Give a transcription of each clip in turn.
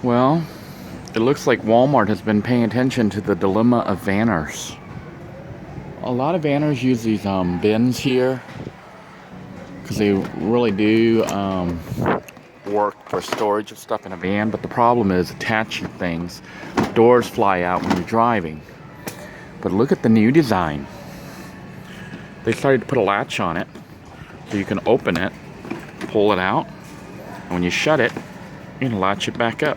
Well, it looks like Walmart has been paying attention to the dilemma of vanners. A lot of vanners use these bins here because they really do work for storage of stuff in a van, but the problem is attaching things. Doors fly out when you're driving. But look at the new design. They started to put a latch on it so you can open it, pull it out, and when you shut it, you can latch it back up.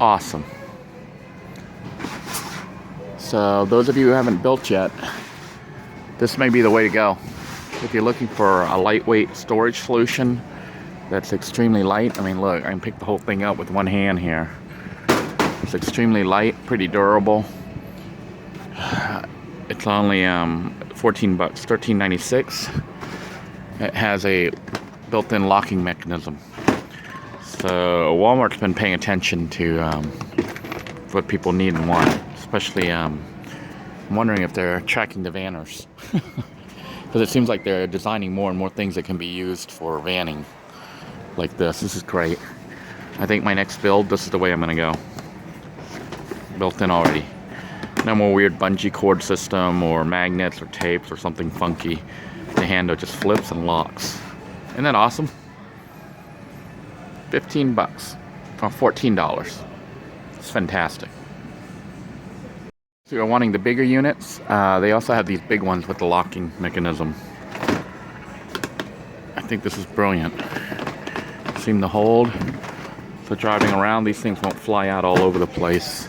Awesome. So those of you who haven't built yet, this may be the way to go. If you're looking for a lightweight storage solution that's extremely light, I mean look, I can pick the whole thing up with one hand here. It's extremely light, pretty durable. It's only 14 bucks, $13.96. It has a built-in locking mechanism. So Walmart's been paying attention to what people need and want, especially I'm wondering if they're tracking the vanners. Because it seems like they're designing more and more things that can be used for vanning like this. This is great. I think my next build, this is the way I'm going to go. Built in already. No more weird bungee cord system or magnets or tapes or something funky. The handle just flips and locks. Isn't that awesome? 15 bucks or $14. It's fantastic. So you're wanting the bigger units. They also have these big ones with the locking mechanism. I think this is brilliant. Seem to hold. So driving around, these things won't fly out all over the place.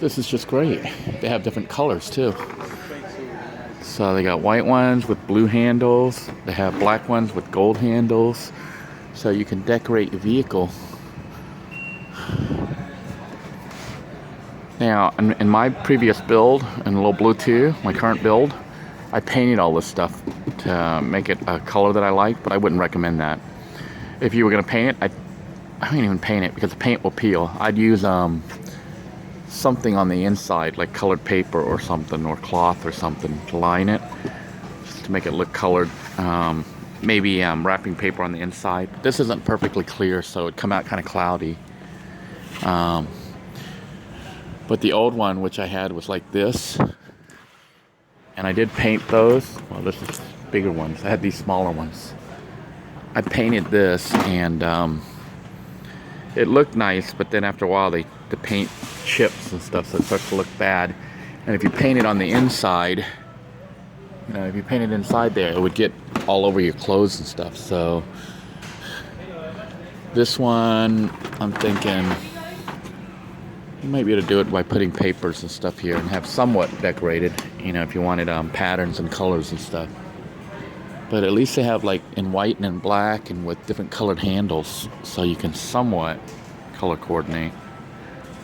This is just great. They have different colors too. So they got white ones with blue handles. They have black ones with gold handles. So you can decorate your vehicle. Now, in my previous build, in Little Blue 2, my current build, I painted all this stuff to make it a color that I like, but I wouldn't recommend that. If you were going to paint it, I wouldn't even paint it because the paint will peel. I'd use something on the inside, like colored paper or something, or cloth or something to line it, just to make it look colored. Maybe wrapping paper on the inside. This isn't perfectly clear, so it'd come out kind of cloudy. But the old one, which I had, was like this. And I did paint those. Well, this is bigger ones. I had these smaller ones. I painted this, and it looked nice, but then after a while, the paint chips and stuff, so it starts to look bad. And if you paint it on the inside, you know, if you paint it inside there, it would get all over your clothes and stuff. So this one, I'm thinking you might be able to do it by putting papers and stuff here and have somewhat decorated, you know, if you wanted patterns and colors and stuff. But at least they have like in white and in black and with different colored handles, so you can somewhat color coordinate.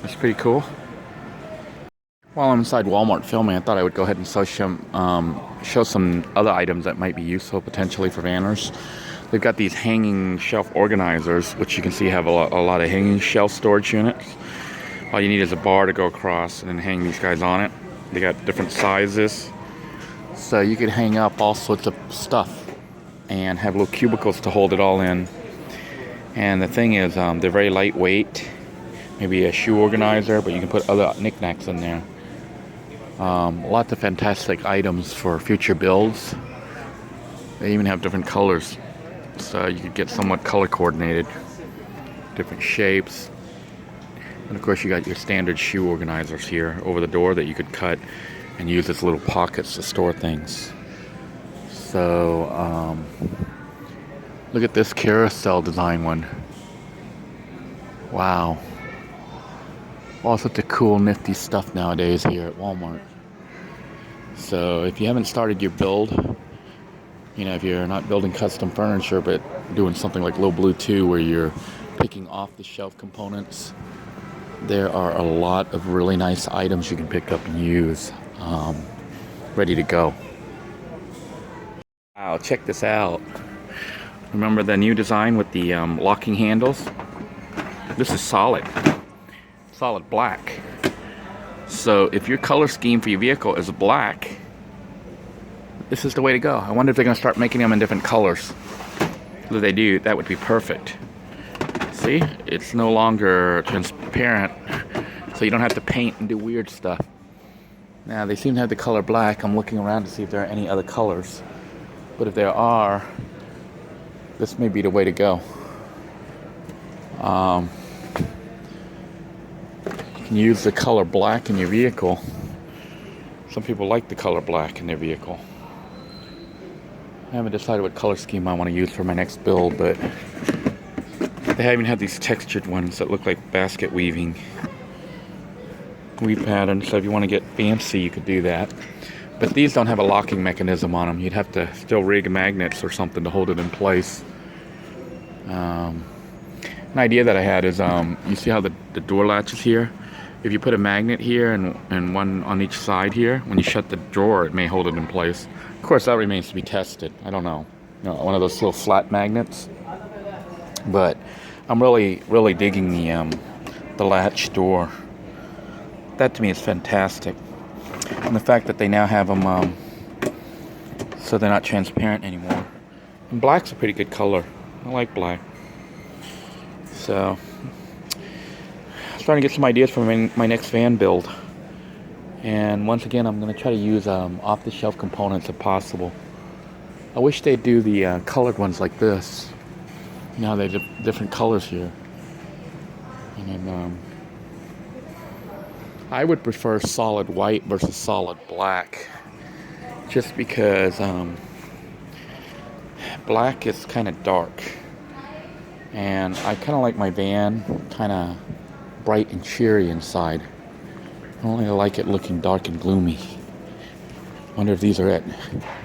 That's pretty cool. While I'm inside Walmart filming, I thought I would go ahead and show some other items that might be useful potentially for vanners. They've got these hanging shelf organizers, which you can see have a lot of hanging shelf storage units. All you need is a bar to go across and then hang these guys on it. They got different sizes, so you could hang up all sorts of stuff and have little cubicles to hold it all in. And the thing is, they're very lightweight. Maybe a shoe organizer, but you can put other knickknacks in there. Lots of fantastic items for future builds. They even have different colors, so you could get somewhat color coordinated. Different shapes. And of course you got your standard shoe organizers here over the door that you could cut and use as little pockets to store things. So look at this carousel design one. Wow. All sorts of cool nifty stuff nowadays here at Walmart. So if you haven't started your build, you know, if you're not building custom furniture but doing something like Little Blue 2 where you're picking off the shelf components, there are a lot of really nice items you can pick up and use, ready to go. Wow, check this out. Remember the new design with the locking handles? This is solid black. So if your color scheme for your vehicle is black, this is the way to go. I wonder if they're going to start making them in different colors. If they do, that would be perfect. See, it's no longer transparent, so you don't have to paint and do weird stuff. Now, they seem to have the color black. I'm looking around to see if there are any other colors. But if there are, this may be the way to go. You can use the color black in your vehicle. Some people like the color black in their vehicle. I haven't decided what color scheme I want to use for my next build, but they even have these textured ones that look like basket weave patterns. So if you want to get fancy, you could do that. But these don't have a locking mechanism on them. You'd have to still rig magnets or something to hold it in place. An idea that I had is, you see how the door latch is here? If you put a magnet here and one on each side here, when you shut the drawer, it may hold it in place. Of course, that remains to be tested. I don't know. One of those little flat magnets. But I'm really digging the latch door. That to me is fantastic. And the fact that they now have them so they're not transparent anymore. And black's a pretty good color. I like black. So, starting to get some ideas for my next van build. And once again, I'm going to try to use off-the-shelf components if possible. I wish they'd do the colored ones like this. Now they have different colors here. And then, I would prefer solid white versus solid black. Just because black is kind of dark. And I kind of like my van kind of bright and cheery inside. I don't really like it looking dark and gloomy. Wonder if these are it.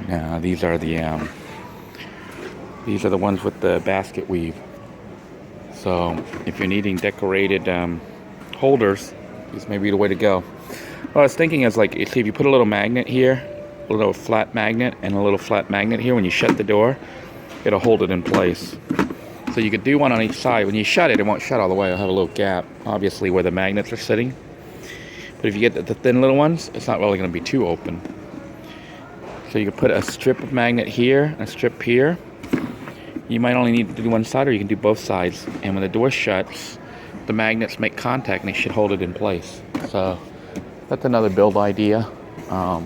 No, these are the ones with the basket weave. So if you're needing decorated holders, this may be the way to go. What I was thinking is, like, see, if you put a little magnet here, a little flat magnet, and a little flat magnet here, when you shut the door, it'll hold it in place. So you could do one on each side. When you shut it, it won't shut all the way. It'll have a little gap, obviously, where the magnets are sitting. But if you get the thin little ones, it's not really going to be too open. So you can put a strip of magnet here, and a strip here. You might only need to do one side, or you can do both sides. And when the door shuts, the magnets make contact, and they should hold it in place. So that's another build idea. I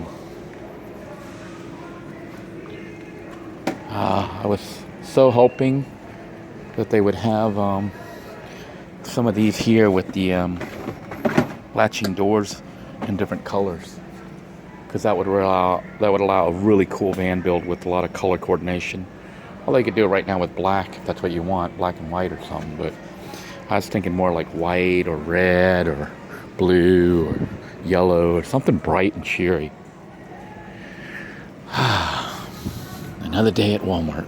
was so hoping that they would have some of these here with the latching doors in different colors, because that would allow a really cool van build with a lot of color coordination. Well, they could do it right now with black if that's what you want, black and white or something. But I was thinking more like white or red or blue or yellow or something bright and cheery. Another day at Walmart.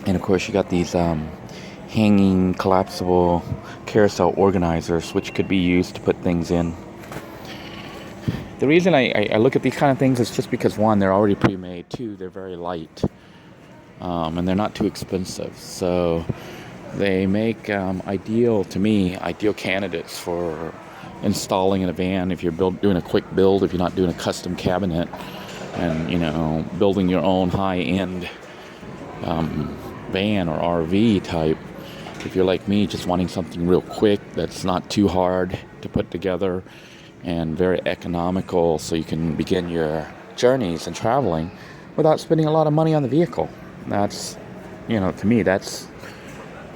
And of course, you got these hanging collapsible carousel organizers, which could be used to put things in. The reason I look at these kind of things is just because, one, they're already pre-made. Two, they're very light. And they're not too expensive. So they make ideal candidates for installing in a van if you're doing a quick build, if you're not doing a custom cabinet, and building your own high-end van or RV type. If you're like me, just wanting something real quick that's not too hard to put together and very economical, so you can begin your journeys and traveling without spending a lot of money on the vehicle. That's, to me, that's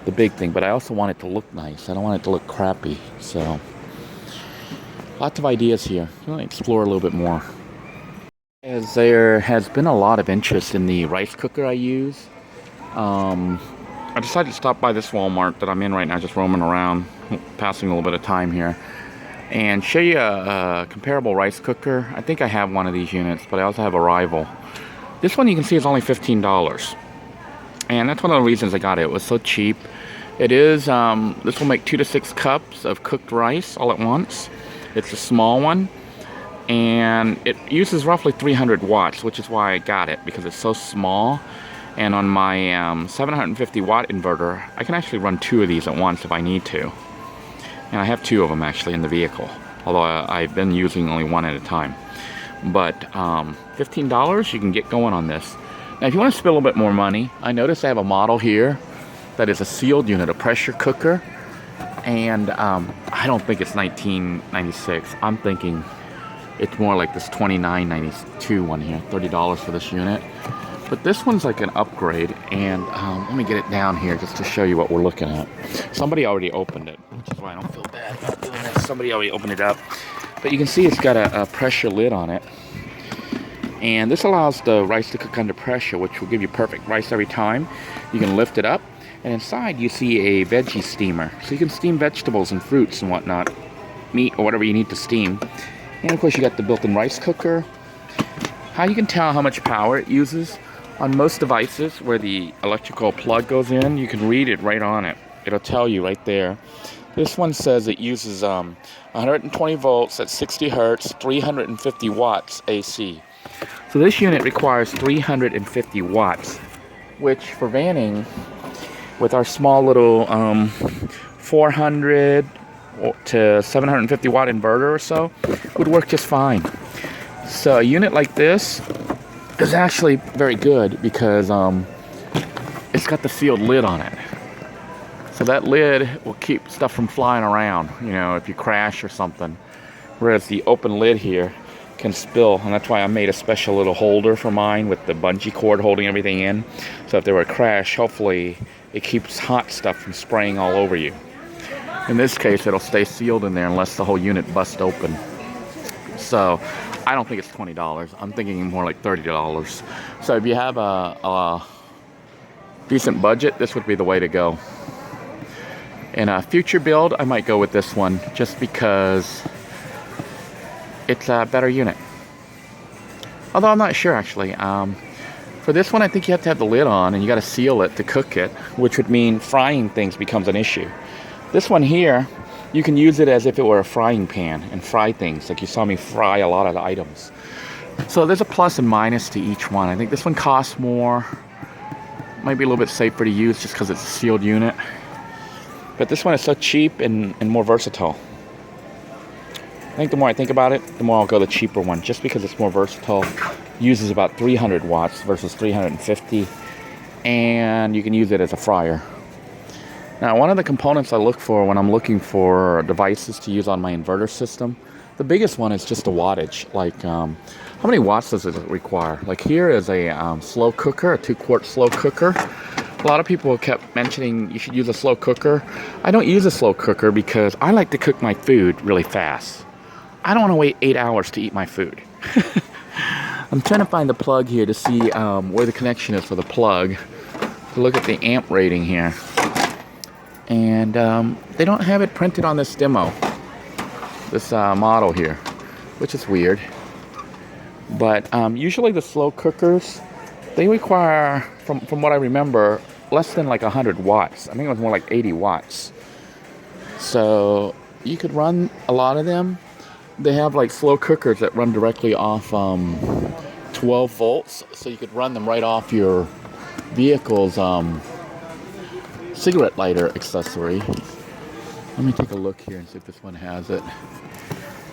the big thing. But I also want it to look nice. I don't want it to look crappy. So lots of ideas here. I'm going to explore a little bit more. As there has been a lot of interest in the rice cooker I use, I decided to stop by this Walmart that I'm in right now, just roaming around, passing a little bit of time here, and show you a comparable rice cooker. I think I have one of these units, but I also have a rival. This one you can see is only $15. And that's one of the reasons I got it. It was so cheap. It is, this will make 2 to 6 cups of cooked rice all at once. It's a small one. And it uses roughly 300 watts, which is why I got it, because it's so small. And on my 750 watt inverter, I can actually run 2 of these at once if I need to. And I have 2 of them actually in the vehicle, although I've been using only one at a time. But $15, you can get going on this. Now, if you want to spend a little bit more money, I noticed I have a model here that is a sealed unit, a pressure cooker. And I don't think it's 1996. I'm thinking it's more like this 29.92 one here, $30 for this unit. But this one's like an upgrade, and let me get it down here just to show you what we're looking at. Somebody already opened it, which is why I don't feel bad about doing this. Somebody already opened it up. But you can see it's got a pressure lid on it. And this allows the rice to cook under pressure, which will give you perfect rice every time. You can lift it up, and inside you see a veggie steamer. So you can steam vegetables and fruits and whatnot, meat or whatever you need to steam. And of course you got the built-in rice cooker. How you can tell how much power it uses, on most devices where the electrical plug goes in, you can read it right on it. It'll tell you right there. This one says it uses 120 volts at 60 hertz, 350 watts AC. So this unit requires 350 watts, which for vanning, with our small little 400 to 750 watt inverter or so, would work just fine. So a unit like this is actually very good because it's got the sealed lid on it. So that lid will keep stuff from flying around, you know, if you crash or something. Whereas the open lid here can spill, and that's why I made a special little holder for mine with the bungee cord holding everything in. So if there were a crash, hopefully it keeps hot stuff from spraying all over you. In this case, it'll stay sealed in there unless the whole unit busts open. So I don't think it's $20. I'm thinking more like $30. So if you have a decent budget, this would be the way to go. In a future build, I might go with this one just because it's a better unit. Although I'm not sure actually. For this one, I think you have to have the lid on and you got to seal it to cook it, which would mean frying things becomes an issue. This one here, you can use it as if it were a frying pan and fry things, like you saw me fry a lot of the items. So there's a plus and minus to each one. I think this one costs more, might be a little bit safer to use just because it's a sealed unit. But this one is so cheap and more versatile. I think the more I think about it, the more I'll go the cheaper one, just because it's more versatile. Uses about 300 watts versus 350, and you can use it as a fryer. Now, one of the components I look for when I'm looking for devices to use on my inverter system, the biggest one is just the wattage. Like, how many watts does it require? Like here is a slow cooker, a 2-quart slow cooker. A lot of people kept mentioning you should use a slow cooker. I don't use a slow cooker because I like to cook my food really fast. I don't want to wait 8 hours to eat my food. I'm trying to find the plug here to see where the connection is for the plug. To look at the amp rating here. And they don't have it printed on this demo, this model here, which is weird. But usually the slow cookers, they require, from what I remember, less than like 100 watts. I think it was more like 80 watts. So you could run a lot of them. They have like slow cookers that run directly off 12 volts. So you could run them right off your vehicle's cigarette lighter accessory. Let me take a look here and see if this one has it.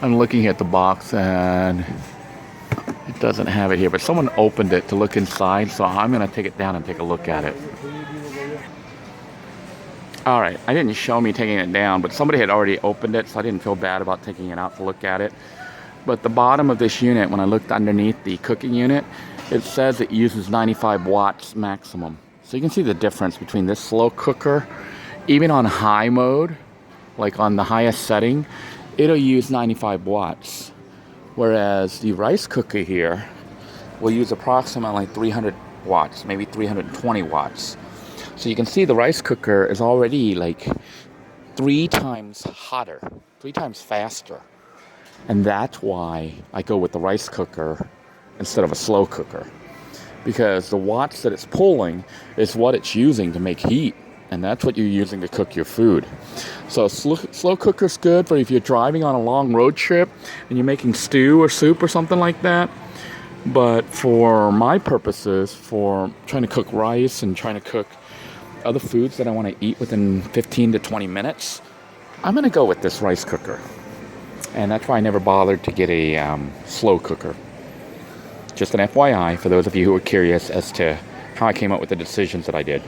I'm looking at the box and it doesn't have it here, but someone opened it to look inside, so I'm going to take it down and take a look at it. Alright, I didn't show me taking it down, but somebody had already opened it, so I didn't feel bad about taking it out to look at it. But the bottom of this unit, when I looked underneath the cooking unit, it says it uses 95 watts maximum. So you can see the difference between this slow cooker, even on high mode, like on the highest setting, it'll use 95 watts. Whereas the rice cooker here will use approximately 300 watts, maybe 320 watts. So you can see the rice cooker is already like 3 times hotter, 3 times faster. And that's why I go with the rice cooker instead of a slow cooker. Because the watts that it's pulling is what it's using to make heat. And that's what you're using to cook your food. So slow cooker's good for if you're driving on a long road trip and you're making stew or soup or something like that. But for my purposes, for trying to cook rice and trying to cook other foods that I want to eat within 15 to 20 minutes, I'm going to go with this rice cooker. And that's why I never bothered to get a slow cooker. Just an FYI for those of you who are curious as to how I came up with the decisions that I did.